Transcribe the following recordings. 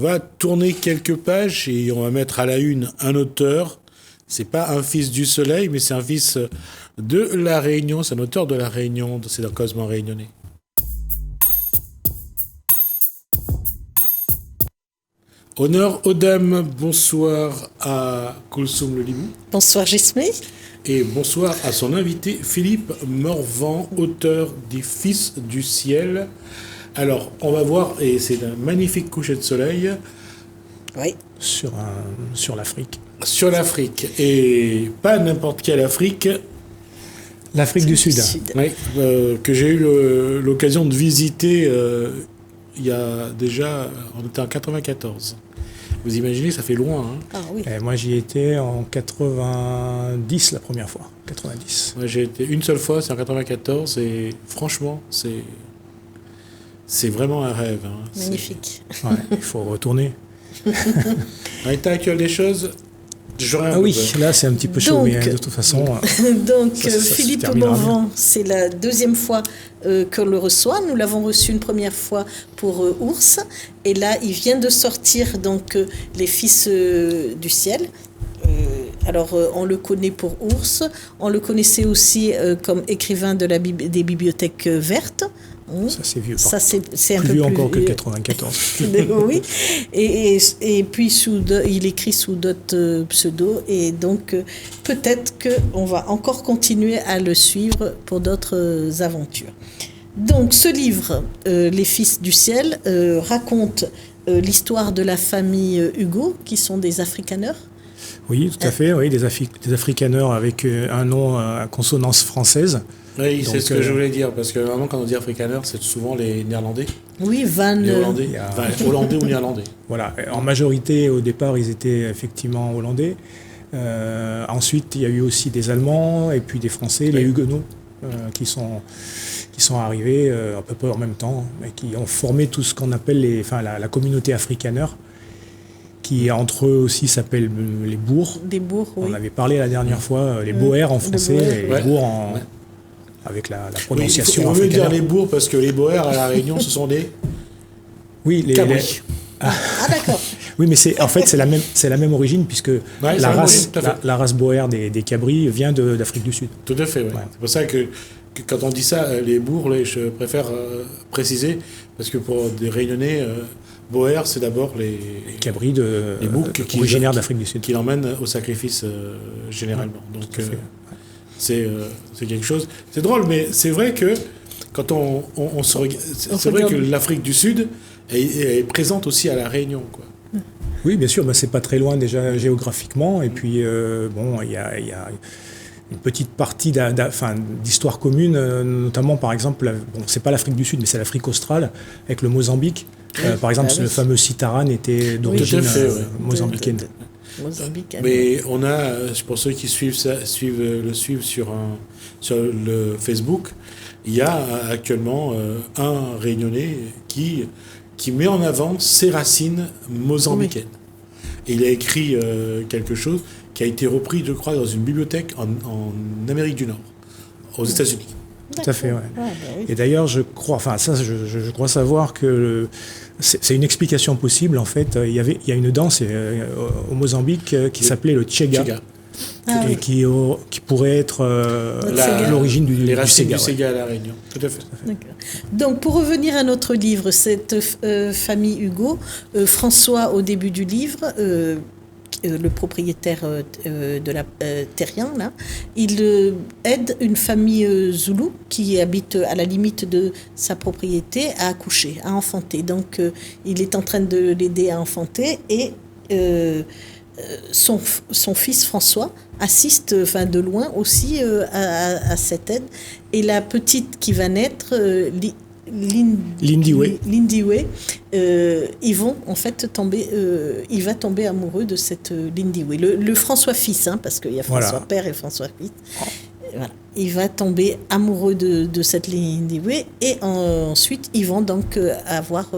va tourner quelques pages et on va mettre à la une un auteur. C'est pas un fils du soleil, mais c'est un fils de La Réunion. C'est un auteur de La Réunion, c'est dans Cosmo Réunionnais. Honneur aux dames, bonsoir à Koulsoum Le Libou. Bonsoir Gismé. Et bonsoir à son invité Philippe Morvan, auteur des Fils du ciel. Alors, on va voir, et c'est un magnifique coucher de soleil. Oui. Sur l'Afrique. Sur l'Afrique. Et pas n'importe quelle Afrique. L'Afrique du Sud. Oui, que j'ai eu l'occasion de visiter il y a déjà, on était en 94. Vous imaginez, ça fait loin. Hein. Ah oui. Et moi, j'y étais en 90 la première fois. 90. Moi, j'ai été une seule fois, c'est en 94, et franchement, c'est vraiment un rêve. Hein. Magnifique. Ouais, il faut retourner. En l'état actuel des choses, j'aurais un peu oui, peur. là, c'est un petit peu chaud, mais de toute façon... Donc, ça Philippe Morvan, c'est la deuxième fois qu'on le reçoit. Nous l'avons reçu une première fois pour Ours. Et là, il vient de sortir donc, Les Fils du ciel. Alors, on le connaît pour Ours. On le connaissait aussi comme écrivain des bibliothèques vertes. Ça, c'est vieux. Ça, c'est un plus peu vieux plus encore que 94. Oui. Et puis, il écrit sous d'autres pseudos. Et donc, peut-être qu'on va encore continuer à le suivre pour d'autres aventures. Donc, ce livre, Les Fils du ciel, raconte l'histoire de la famille Hugo, qui sont des afrikaners. Oui, tout à fait. Oui, des afrikaners avec un nom à consonance française. Oui, c'est ce que je voulais dire, parce que normalement, quand on dit afrikaner, c'est souvent les Néerlandais. Oui, les Hollandais. Hollandais ou Néerlandais. Voilà. En majorité, au départ, ils étaient effectivement hollandais. Ensuite, il y a eu aussi des Allemands et puis des Français, oui. Les Huguenots, qui sont arrivés à peu près en même temps, et qui ont formé tout ce qu'on appelle la communauté afrikaner, qui entre eux aussi s'appelle les boers. Des boers, oui. On avait parlé la dernière fois, les boers en français, les boers en... Ouais. Avec la prononciation africaine. Il faut mieux dire les boers, parce que les boers à La Réunion, ce sont des... Oui, les cabris. Ah, d'accord. Oui, mais c'est la même origine, puisque la race boer des cabris vient d'Afrique du Sud. Tout à fait, oui. Ouais. C'est pour ça que quand on dit ça, les boers, je préfère préciser, parce que pour des Réunionnais, boer, c'est d'abord les cabris les boucs originaires d'Afrique du Sud. Qui l'emmènent au sacrifice généralement. Ouais, donc, c'est quelque chose. C'est drôle, mais c'est vrai que quand on se regarde, c'est vrai que l'Afrique du Sud est présente aussi à La Réunion, quoi. Oui, bien sûr, c'est pas très loin déjà géographiquement, et puis il y a une petite partie d'histoire commune, notamment par exemple, c'est pas l'Afrique du Sud, mais c'est l'Afrique australe avec le Mozambique. Par exemple, le fameux Citaran était d'origine mozambicaine. Mais on a, pour ceux qui suivent sur le Facebook, il y a actuellement un Réunionnais qui met en avant ses racines mozambicaines. Oui. Et il a écrit quelque chose qui a été repris, je crois, dans une bibliothèque en Amérique du Nord, aux États-Unis. Tout à fait, ouais. Oui. Et d'ailleurs, je crois savoir que c'est une explication possible, en fait. Il y a une danse au Mozambique qui s'appelait le Tchega. Et qui pourrait être l'origine les racines du Sega à La Réunion. Tout à fait. Donc, pour revenir à notre livre, cette famille Hugo, François, au début du livre, le propriétaire de la terrien, là, il aide une famille zoulou qui habite à la limite de sa propriété à accoucher, à enfanter. Donc, il est en train de l'aider à enfanter et son fils François assiste de loin aussi à cette aide. Et la petite qui va naître, Lindiwe, ils vont en fait tomber, il va tomber amoureux de cette Lindiwe, le François fils, parce qu'il y a François père et François fils. Voilà. Il va tomber amoureux de cette Lindiwe et ensuite ils vont donc avoir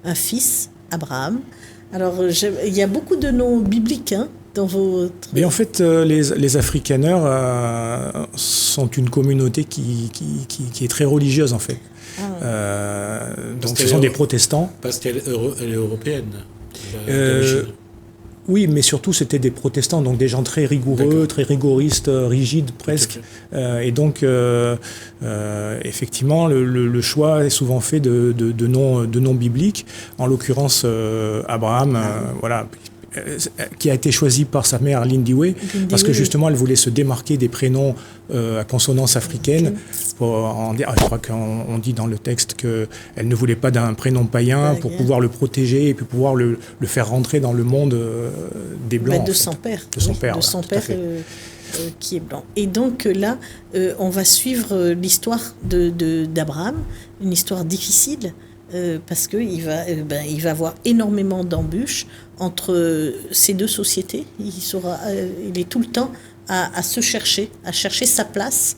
un fils, Abraham. Alors il y a beaucoup de noms bibliques dans votre... Mais en fait, les afrikaners sont une communauté qui est très religieuse en fait. Donc ce sont des protestants. Parce qu'elle est européenne. d'origine. Oui, mais surtout c'était des protestants, donc des gens très rigoureux, très rigoristes, rigides presque. Et donc, effectivement, le choix est souvent fait de noms bibliques. En l'occurrence, Abraham, voilà, qui a été choisi par sa mère Lindy Way, parce que justement elle voulait se démarquer des prénoms à consonance africaine. Je crois qu'on dit dans le texte qu'elle ne voulait pas d'un prénom païen pour pouvoir le protéger et puis pouvoir le faire rentrer dans le monde des Blancs. De son père. De son père, de son père qui est blanc. Et donc là, on va suivre l'histoire d'Abraham, une histoire difficile. Parce qu'il va avoir énormément d'embûches entre ces deux sociétés. Il est tout le temps à se chercher, à chercher sa place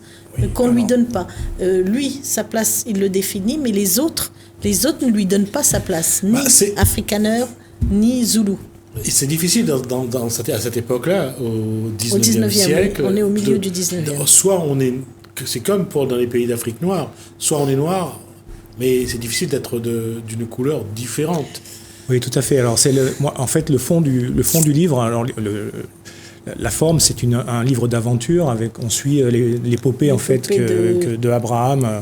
qu'on ne lui donne pas. Lui, sa place, il le définit, mais les autres ne lui donnent pas sa place, ni afrikaners, ni zoulous. Et c'est difficile à cette époque-là, au 19e siècle. Oui. On est au milieu du 19e. Soit c'est comme dans les pays d'Afrique noire, soit on est noir, mais c'est difficile d'être d'une couleur différente. Oui, tout à fait. Alors, en fait, le fond du livre, alors, la forme, c'est un livre d'aventure. On suit l'épopée en fait, de Abraham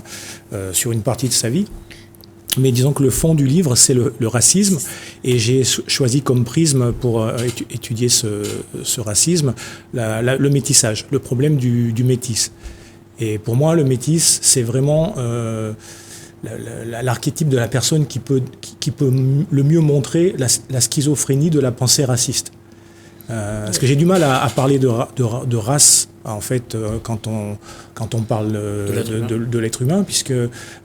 sur une partie de sa vie. Mais disons que le fond du livre, c'est le racisme. Et j'ai choisi comme prisme pour étudier ce racisme, le métissage, le problème du métis. Et pour moi, le métis, c'est vraiment l'archétype de la personne qui peut le mieux montrer la schizophrénie de la pensée raciste. Parce que j'ai du mal à parler de race, en fait, quand on parle de l'être humain, puisque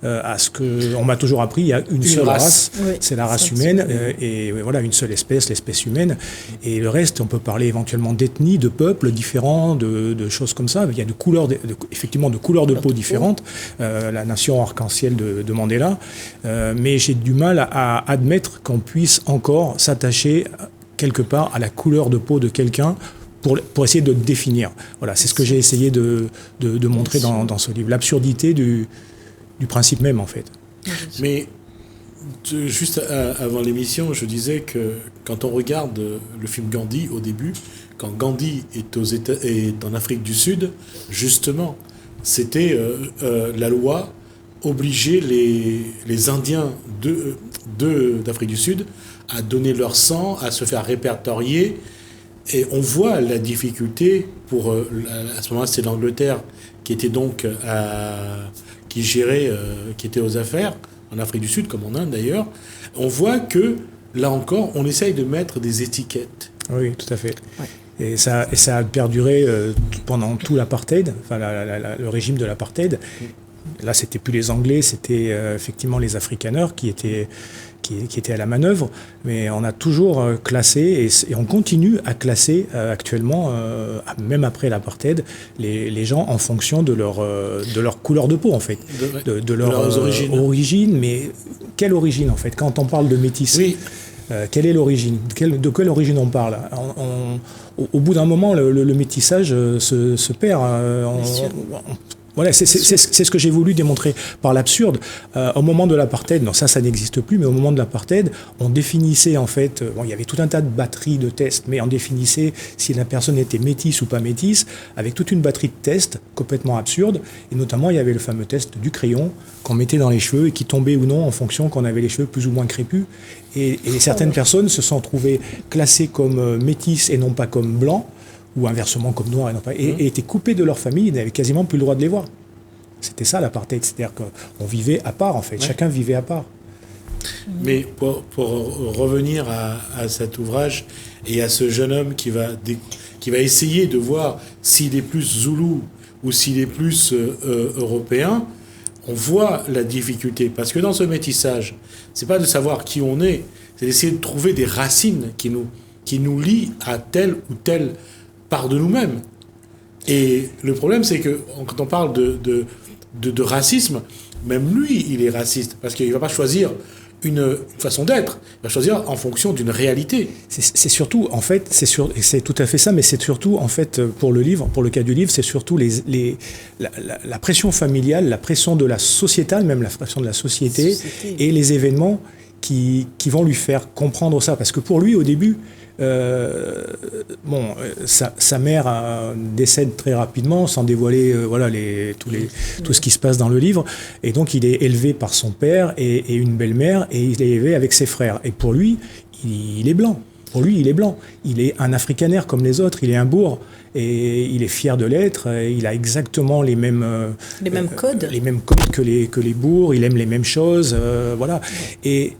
à ce que on m'a toujours appris, il y a une seule race, c'est la race humaine, et voilà, une seule espèce, l'espèce humaine, et le reste, on peut parler éventuellement d'ethnie, de peuples différents, de choses comme ça. Il y a effectivement de couleurs de peau différentes, la nation arc-en-ciel de Mandela, mais j'ai du mal à admettre qu'on puisse encore s'attacher quelque part à la couleur de peau de quelqu'un pour essayer de le définir. Voilà, c'est ce que j'ai essayé de montrer dans ce livre, l'absurdité du principe même, en fait. Mais juste avant l'émission, je disais que quand on regarde le film Gandhi au début, quand Gandhi est en Afrique du Sud, justement, c'était la loi obligeait les Indiens d'Afrique du Sud à donner leur sang, à se faire répertorier. Et on voit la difficulté à ce moment-là, c'est l'Angleterre qui était donc qui gérait, qui était aux affaires en Afrique du Sud, comme en Inde d'ailleurs. On voit que là encore, on essaye de mettre des étiquettes. Oui, tout à fait. Ouais. Et ça a perduré pendant tout l'apartheid, enfin le régime de l'apartheid. Là, c'était plus les Anglais, c'était effectivement les Afrikaners qui étaient à la manœuvre, mais on a toujours classé, et on continue à classer actuellement, même après l'apartheid, les gens en fonction de leur couleur de peau, en fait, de leurs origines. Mais quelle origine, en fait? Quand on parle de métis, quelle est l'origine? De quelle origine on parle? Au bout d'un moment, le métissage se perd. Voilà, c'est ce que j'ai voulu démontrer par l'absurde. Au moment de l'apartheid, non, ça n'existe plus, mais au moment de l'apartheid, on définissait en fait, il y avait tout un tas de batteries de tests, mais on définissait si la personne était métisse ou pas métisse, avec toute une batterie de tests complètement absurdes, et notamment il y avait le fameux test du crayon qu'on mettait dans les cheveux et qui tombait ou non en fonction qu'on avait les cheveux plus ou moins crépus. Et certaines personnes se sont trouvées classées comme métisses et non pas comme blancs, ou inversement comme noirs, et étaient coupés de leur famille, ils n'avaient quasiment plus le droit de les voir. C'était ça l'apartheid, c'est-à-dire qu'on vivait à part en fait, chacun vivait à part. Mais pour revenir à cet ouvrage et à ce jeune homme qui va essayer de voir s'il est plus zoulou ou s'il est plus européen, on voit la difficulté. Parce que dans ce métissage, c'est pas de savoir qui on est, c'est d'essayer de trouver des racines qui nous lient à telle ou telle part de nous-mêmes. Et le problème, c'est que quand on parle de racisme, même lui, il est raciste, parce qu'il ne va pas choisir une façon d'être, il va choisir en fonction d'une réalité. C'est surtout, en fait, c'est tout à fait ça, mais c'est surtout, en fait, pour le cas du livre, c'est surtout la pression familiale, la pression de la sociétale, même la pression de la société. Et les événements qui vont lui faire comprendre ça. Parce que pour lui, au début, sa mère décède très rapidement, sans dévoiler tout ce qui se passe dans le livre. Et donc, il est élevé par son père et une belle-mère, et il est élevé avec ses frères. Et pour lui, il est blanc. Pour lui, il est blanc. Il est un africanaire comme les autres. Il est un bourg. Et il est fier de l'être. Il a exactement les mêmes codes. Les mêmes codes que les bourgs. Il aime les mêmes choses. Voilà. Et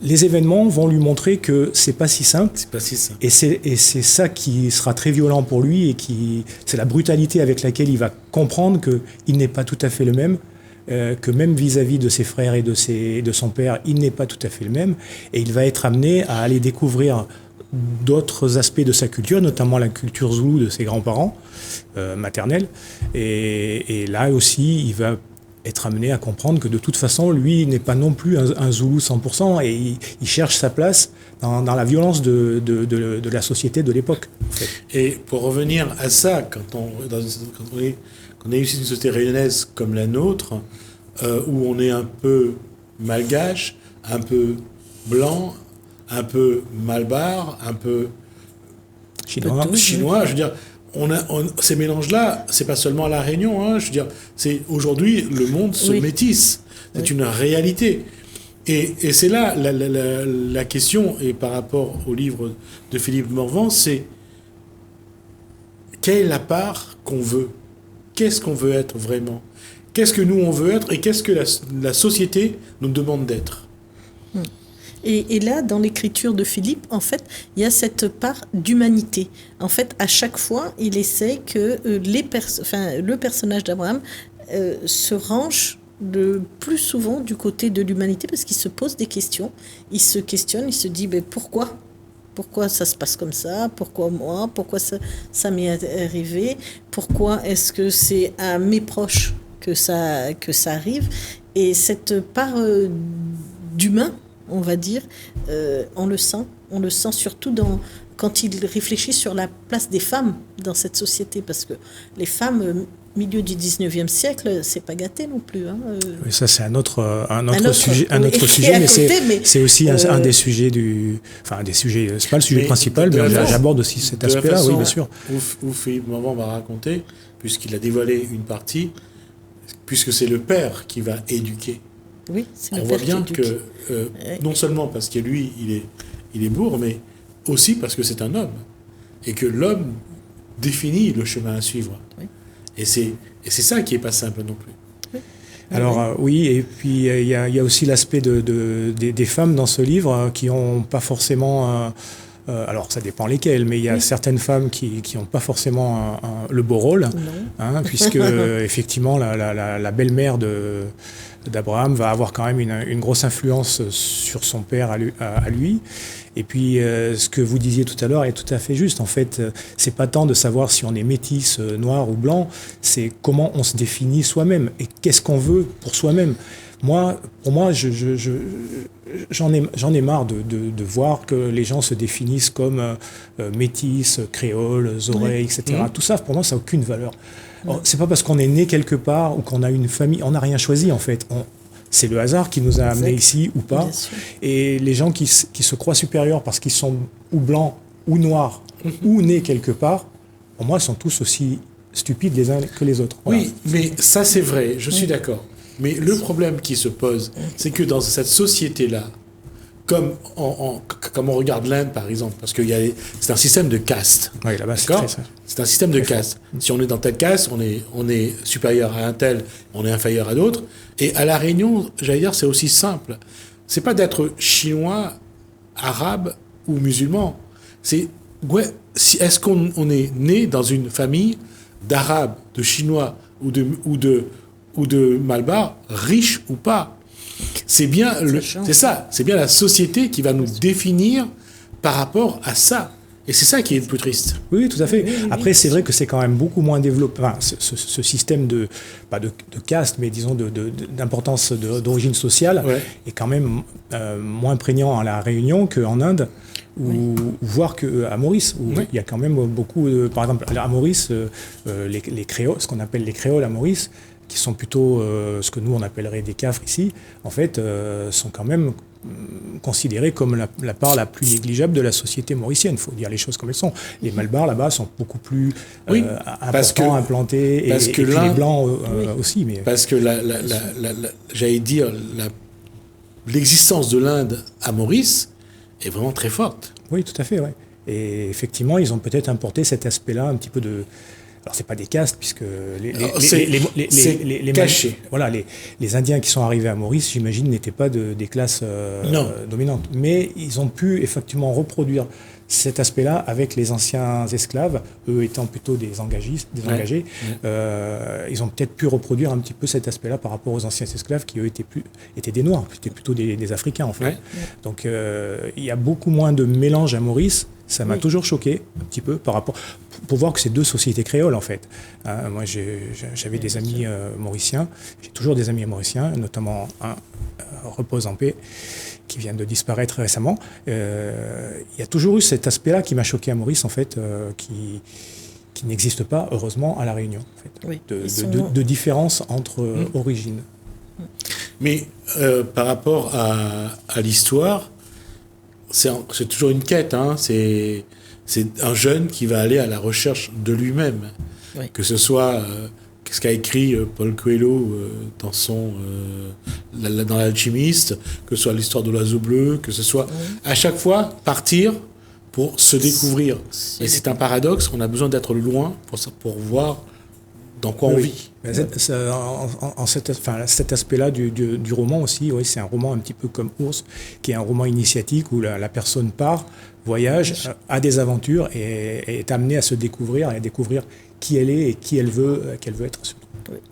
les événements vont lui montrer que c'est pas si simple. C'est pas si simple. Et c'est ça qui sera très violent pour lui, et c'est la brutalité avec laquelle il va comprendre qu'il n'est pas tout à fait le même, que même vis-à-vis de ses frères et de son père, il n'est pas tout à fait le même. Et il va être amené à aller découvrir d'autres aspects de sa culture, notamment la culture zoulou de ses grands-parents maternels. Et là aussi, il va être amené à comprendre que de toute façon, lui n'est pas non plus un Zoulou 100%, et il cherche sa place dans la violence de la société de l'époque. En fait. Et pour revenir à ça, quand on est ici une société réunionnaise comme la nôtre, où on est un peu malgache, un peu blanc, un peu malbar, un peu chinois, je veux dire, ces mélanges-là, c'est pas seulement à La Réunion, hein, je veux dire, aujourd'hui le monde se métisse, c'est une réalité. Et c'est là la question, et par rapport au livre de Philippe Morvan, c'est quelle est la part qu'on veut? Qu'est-ce qu'on veut être vraiment? Qu'est-ce que nous on veut être, et qu'est-ce que la société nous demande d'être? Et là, dans l'écriture de Philippe, en fait, il y a cette part d'humanité. En fait, à chaque fois, il essaie que le personnage d'Abraham se range le plus souvent du côté de l'humanité, parce qu'il se pose des questions, il se questionne, il se dit pourquoi ça se passe comme ça? Pourquoi moi? Pourquoi ça m'est arrivé? Pourquoi est-ce que c'est à mes proches que ça arrive? Et cette part d'humain, on va dire, on le sent surtout quand il réfléchit sur la place des femmes dans cette société, parce que les femmes, milieu du 19e siècle, c'est pas gâté non plus. Hein. Oui, ça c'est un autre sujet, mais c'est aussi un des sujets c'est pas le sujet principal, mais j'aborde aussi cet aspect-là, oui, bien sûr. Où Philippe Morvan va raconter, puisqu'il a dévoilé une partie, puisque c'est le père qui va éduquer. Oui, c'est on voit bien que, non seulement parce que lui, il est bourg, mais aussi parce que c'est un homme. Et que l'homme définit le chemin à suivre. Oui. Et c'est ça qui n'est pas simple non plus. Oui. Alors oui, et puis il y a aussi l'aspect des femmes dans ce livre qui n'ont pas forcément... alors ça dépend lesquelles, mais il y a certaines femmes qui n'ont pas forcément le beau rôle, puisque effectivement la belle-mère d'Abraham va avoir quand même une grosse influence sur son père à lui. Et puis, ce que vous disiez tout à l'heure est tout à fait juste. En fait, c'est pas tant de savoir si on est métis, noir ou blanc, c'est comment on se définit soi-même et qu'est-ce qu'on veut pour soi-même. Pour moi, j'en ai marre de voir que les gens se définissent comme métis, créoles, oreilles, etc. Tout ça, pour moi, ça n'a aucune valeur. C'est pas parce qu'on est né quelque part ou qu'on a une famille, on n'a rien choisi en fait. C'est le hasard qui nous a amenés ici ou pas. Et les gens qui se croient supérieurs parce qu'ils sont ou blancs ou noirs ou nés quelque part, pour moi, sont tous aussi stupides les uns que les autres. Voilà. Oui, mais ça c'est vrai, je suis d'accord. Mais le problème qui se pose, c'est que dans cette société-là, comme on regarde l'Inde par exemple, parce que c'est un système de caste. Oui, là-bas, c'est un système de caste. Si on est dans telle caste, on est supérieur à un tel, on est inférieur à d'autres. Et à La Réunion, j'allais dire, c'est aussi simple. C'est pas d'être chinois, arabe ou musulman. Est-ce qu'on est né dans une famille d'arabes, de chinois ou de malbar, riches ou pas? C'est bien c'est bien la société qui va nous définir par rapport à ça. Et c'est ça qui est le plus triste. Oui, tout à fait. Après, c'est vrai que c'est quand même beaucoup moins développé. Enfin, ce système pas de caste, mais disons d'importance d'origine sociale est quand même moins prégnant à La Réunion qu'en Inde, voire qu'à Maurice, où il y a quand même beaucoup par exemple, à Maurice, les créoles, ce qu'on appelle les créoles à Maurice, qui sont plutôt ce que nous on appellerait des cafres ici, en fait, sont quand même considérée comme la part la plus négligeable de la société mauricienne. Il faut dire les choses comme elles sont. Les Malbars là-bas sont beaucoup plus importants, implantés, et puis les Blancs aussi. Mais... Parce que j'allais dire, l'existence de l'Inde à Maurice est vraiment très forte. Oui, tout à fait. Ouais. Et effectivement, ils ont peut-être importé cet aspect-là, un petit peu de... Alors, c'est pas des castes, puisque c'est caché. Voilà, les Indiens qui sont arrivés à Maurice, j'imagine, n'étaient pas des classes dominantes. Mais ils ont pu effectivement reproduire cet aspect-là avec les anciens esclaves, eux étant plutôt des engagés. Ils ont peut-être pu reproduire un petit peu cet aspect-là par rapport aux anciens esclaves qui, eux, étaient des Noirs, c'était plutôt des Africains, en fait. Ouais. Donc, il y a beaucoup moins de mélange à Maurice. Ça m'a toujours choqué, un petit peu, par rapport... Pour voir que c'est deux sociétés créoles, en fait. Moi, j'avais des amis mauriciens. J'ai toujours des amis mauriciens, notamment un repose en paix, qui vient de disparaître récemment. Il y a toujours eu cet aspect-là qui m'a choqué à Maurice, en fait, qui n'existe pas, heureusement, à La Réunion, en fait, oui, de différence entre origines. Mais par rapport à l'histoire, c'est toujours une quête, hein. C'est un jeune qui va aller à la recherche de lui-même. Oui. Que ce soit ce qu'a écrit Paul Coelho dans l'Alchimiste, que ce soit l'histoire de l'oiseau bleu, que ce soit à chaque fois partir pour se découvrir. Et c'est un paradoxe, on a besoin d'être loin pour voir dans quoi on vit. Cet aspect-là du roman aussi, oui, c'est un roman un petit peu comme Ours, qui est un roman initiatique où la personne part, voyage, a des aventures et est amenée à se découvrir, et à découvrir qui elle est et qui elle veut être.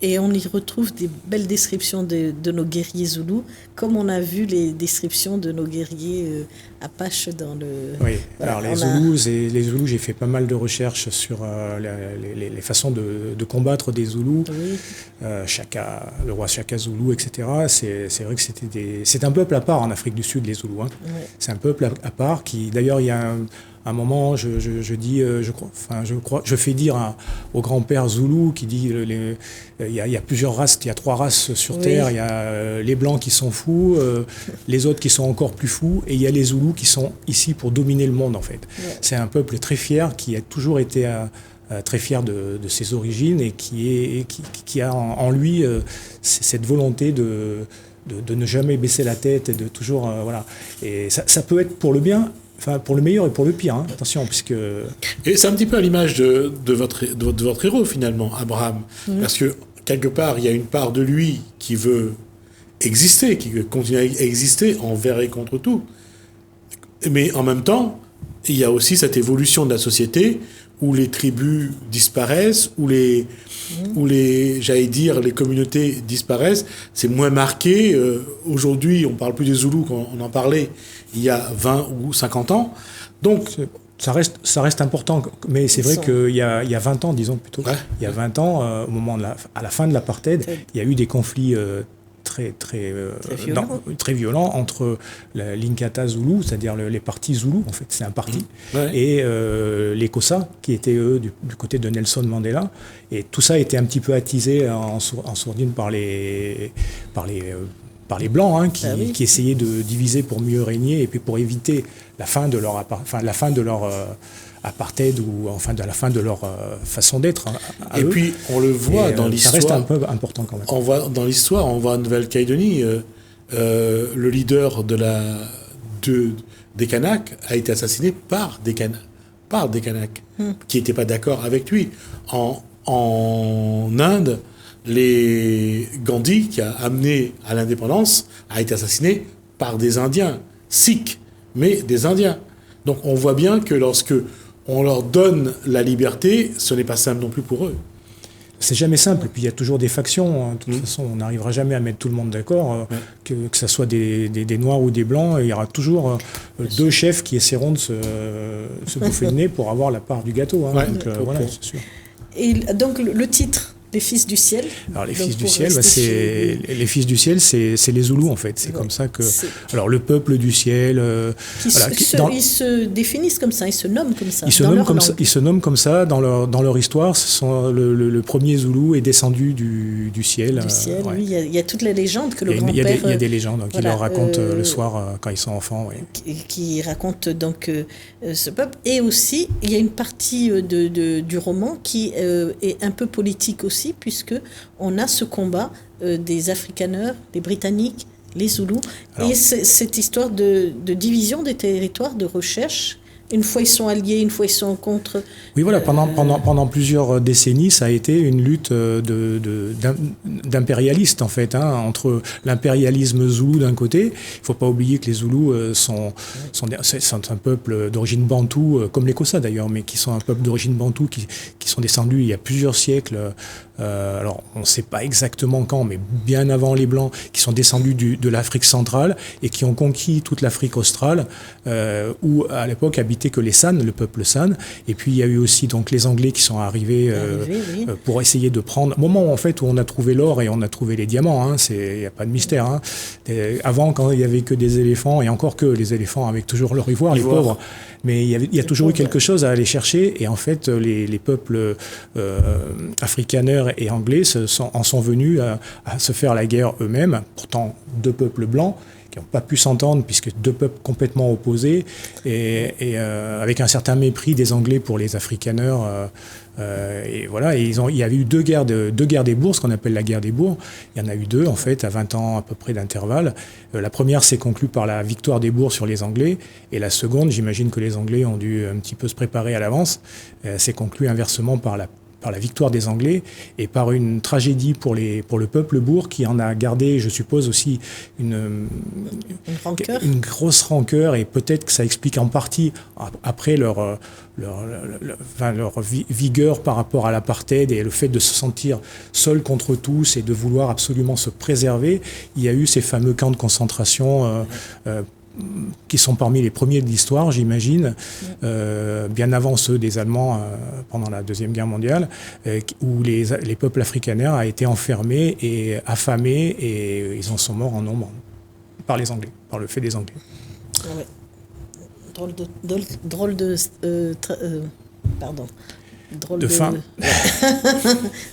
Et on y retrouve des belles descriptions de nos guerriers zoulous, comme on a vu les descriptions de nos guerriers apaches dans le... Oui, voilà, alors les Zoulous, j'ai fait pas mal de recherches sur les façons de combattre des Zoulous, oui. Le roi Shaka Zoulou, etc. C'est vrai que c'est un peuple à part en Afrique du Sud, les Zoulous. Hein. Oui. C'est un peuple à part qui, d'ailleurs, il y a un moment, je fais dire au grand-père Zoulou qui dit il y a plusieurs races, il y a 3 races sur Terre, il y a les Blancs qui sont fous, les autres qui sont encore plus fous, et il y a les Zoulous qui sont ici pour dominer le monde, en fait. Ouais. C'est un peuple très fier, qui a toujours été très fier de ses origines et qui a en lui cette volonté de ne jamais baisser la tête et de toujours... voilà. Et ça peut être pour le bien, enfin, pour le meilleur et pour le pire, hein. Attention, puisque... Et c'est un petit peu à l'image de votre héros, finalement, Abraham. Mmh. Parce que, quelque part, il y a une part de lui qui veut exister, qui veut continuer à exister envers et contre tout. Mais en même temps, il y a aussi cette évolution de la société où les tribus disparaissent, où les j'allais dire, les communautés disparaissent. C'est moins marqué. Aujourd'hui, on ne parle plus des Zoulous qu'on en parlait il y a 20 ou 50 ans. Donc, ça reste important, mais c'est vrai qu'il y a 20 ans, disons plutôt, il y a 20 ans, à la fin de l'apartheid, il y a eu des conflits très violents entre l'Inkatha Zoulou, c'est-à-dire les partis Zoulous, en fait, c'est un parti, et les Xhosa, qui étaient, eux, du côté de Nelson Mandela. Et tout ça a été un petit peu attisé en sourdine par les Blancs, hein, qui essayaient de diviser pour mieux régner et puis pour éviter la fin de leur apartheid ou enfin de la fin de leur façon d'être. Et eux. Puis on le voit dans l'histoire. Ça reste un peu important quand même. On voit dans l'histoire, on voit en Nouvelle-Calédonie, le leader des Kanaks a été assassiné par des Kanaks qui n'étaient pas d'accord avec lui. En Inde, les Gandhi, qui a amené à l'indépendance, a été assassiné par des Indiens, Sikhs, mais des Indiens. Donc on voit bien que lorsque on leur donne la liberté, ce n'est pas simple non plus pour eux. C'est jamais simple, et puis il y a toujours des factions. De toute façon, on n'arrivera jamais à mettre tout le monde d'accord, que ce soit des Noirs ou des Blancs, il y aura toujours 2 chefs qui essaieront de se bouffer le nez pour avoir la part du gâteau. Hein. Ouais, donc, voilà, c'est sûr. Et donc le titre Les fils du ciel. Alors les fils du ciel, les fils du ciel, c'est les Zoulous en fait. C'est comme ça que. Alors le peuple du ciel. Ils se définissent comme ça, ils se nomment comme ça. Ils se nomment comme ça dans leur histoire. Ce sont le premier Zoulou est descendu du ciel. Du ciel, oui. Il y a toute la légende que le grand-père. Il y a des légendes qui leur racontent le soir quand ils sont enfants. Oui. Qui racontent donc ce peuple. Et aussi, il y a une partie du roman qui est un peu politique aussi, puisque on a ce combat des Afrikaners, des Britanniques, les Zoulous, et cette histoire de division des territoires, de recherche. Une fois ils sont alliés, une fois ils sont contre. Oui, voilà, pendant plusieurs décennies, ça a été une lutte d'impérialistes, en fait, entre l'impérialisme zoulou d'un côté. Il ne faut pas oublier que les Zoulous sont un peuple d'origine bantoue, comme les Xhosa d'ailleurs, mais qui sont un peuple d'origine bantoue qui sont descendus il y a plusieurs siècles. Alors, on ne sait pas exactement quand, mais bien avant les Blancs, qui sont descendus de l'Afrique centrale et qui ont conquis toute l'Afrique australe, où à l'époque habitaient que les San, le peuple San. Et puis il y a eu aussi donc les Anglais qui sont arrivés pour essayer de prendre. Au moment en fait où on a trouvé l'or et on a trouvé les diamants, il n'y a pas de mystère. Avant, quand il y avait que des éléphants, et encore que les éléphants avec toujours leur ivoire, les pauvres. Mais il y a toujours eu quelque chose à aller chercher. Et en fait, les peuples afrikaners et anglais en sont venus à se faire la guerre eux-mêmes. Pourtant, deux peuples blancs qui n'ont pas pu s'entendre, puisque deux peuples complètement opposés, et avec un certain mépris des Anglais pour les Afrikaners. Et voilà, il y avait eu deux guerres des bourgs, ce qu'on appelle la guerre des bourgs. Il y en a eu deux, en fait, à 20 ans à peu près d'intervalle. La première s'est conclue par la victoire des bourgs sur les Anglais, et la seconde, j'imagine que les Anglais ont dû un petit peu se préparer à l'avance, s'est conclue inversement par la victoire des Anglais et par une tragédie pour le peuple bourg qui en a gardé, je suppose, aussi une grosse rancœur, et peut-être que ça explique en partie après leur vigueur par rapport à l'apartheid et le fait de se sentir seul contre tous et de vouloir absolument se préserver. Il y a eu ces fameux camps de concentration qui sont parmi les premiers de l'histoire, j'imagine, bien avant ceux des Allemands pendant la Deuxième Guerre mondiale, où les peuples afrikaners ont été enfermés et affamés, et ils en sont morts en nombre par les Anglais, par le fait des Anglais. Ouais. Drôle de fin.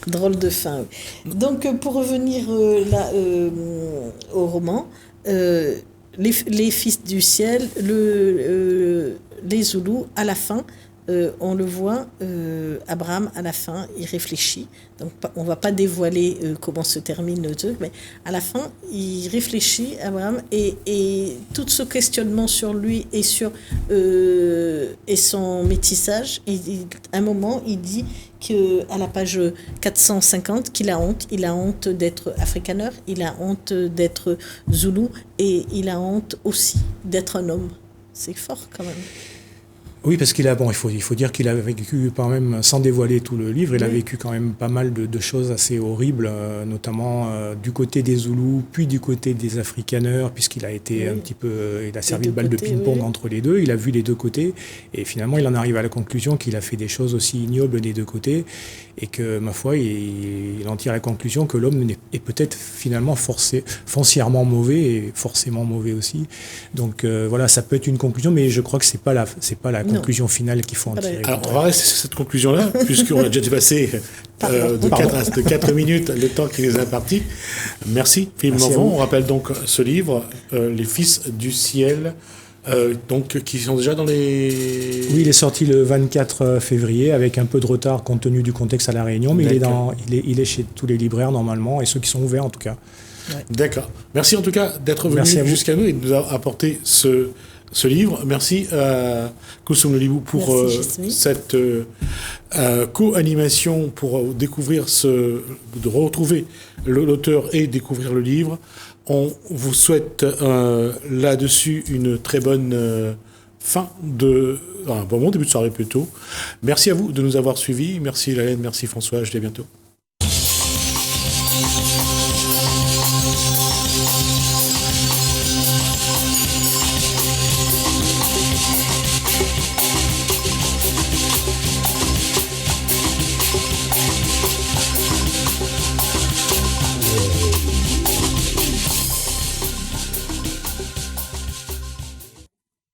Drôle de fin. Donc, pour revenir au roman, les fils du ciel, les Zoulous, à la fin, on le voit, Abraham, à la fin, il réfléchit. Donc, on ne va pas dévoiler comment se termine le truc, mais à la fin, il réfléchit, Abraham, et tout ce questionnement sur lui et sur et son métissage, à un moment, il dit qu'à la page 450, qu'il a honte. Il a honte d'être afrikaner, il a honte d'être zoulou, et il a honte aussi d'être un homme. C'est fort quand même. Oui, parce il faut dire qu'il a vécu quand même, sans dévoiler tout le livre, il a vécu quand même pas mal de choses assez horribles, notamment du côté des Zoulous, puis du côté des Afrikaners, puisqu'il a été un petit peu, il a servi de balle de ping-pong entre les deux, il a vu les deux côtés, et finalement il en arrive à la conclusion qu'il a fait des choses aussi ignobles des deux côtés, et que, ma foi, il en tire la conclusion que l'homme est peut-être finalement foncièrement mauvais, et forcément mauvais aussi. Donc voilà, ça peut être une conclusion, mais je crois que c'est pas la conclusion finale qu'il faut en tirer. Alors, on va rester sur cette conclusion-là, puisqu'on a déjà dépassé de 4 minutes le temps qui nous est imparti. Merci, Philippe Morvan. On rappelle donc ce livre, Les Fils du Ciel, donc, qui sont déjà dans les... Oui, il est sorti le 24 février, avec un peu de retard compte tenu du contexte à La Réunion, mais il est chez tous les libraires normalement, et ceux qui sont ouverts en tout cas. Ouais. D'accord. Merci en tout cas d'être venu jusqu'à nous et de nous avoir apporté ce livre. Merci à Koussoum Lolibou pour cette co-animation pour découvrir de retrouver l'auteur et découvrir le livre. On vous souhaite là-dessus une très bonne un bon début de soirée plutôt. Merci à vous de nous avoir suivis. Merci Hélène, merci François, je dis à bientôt.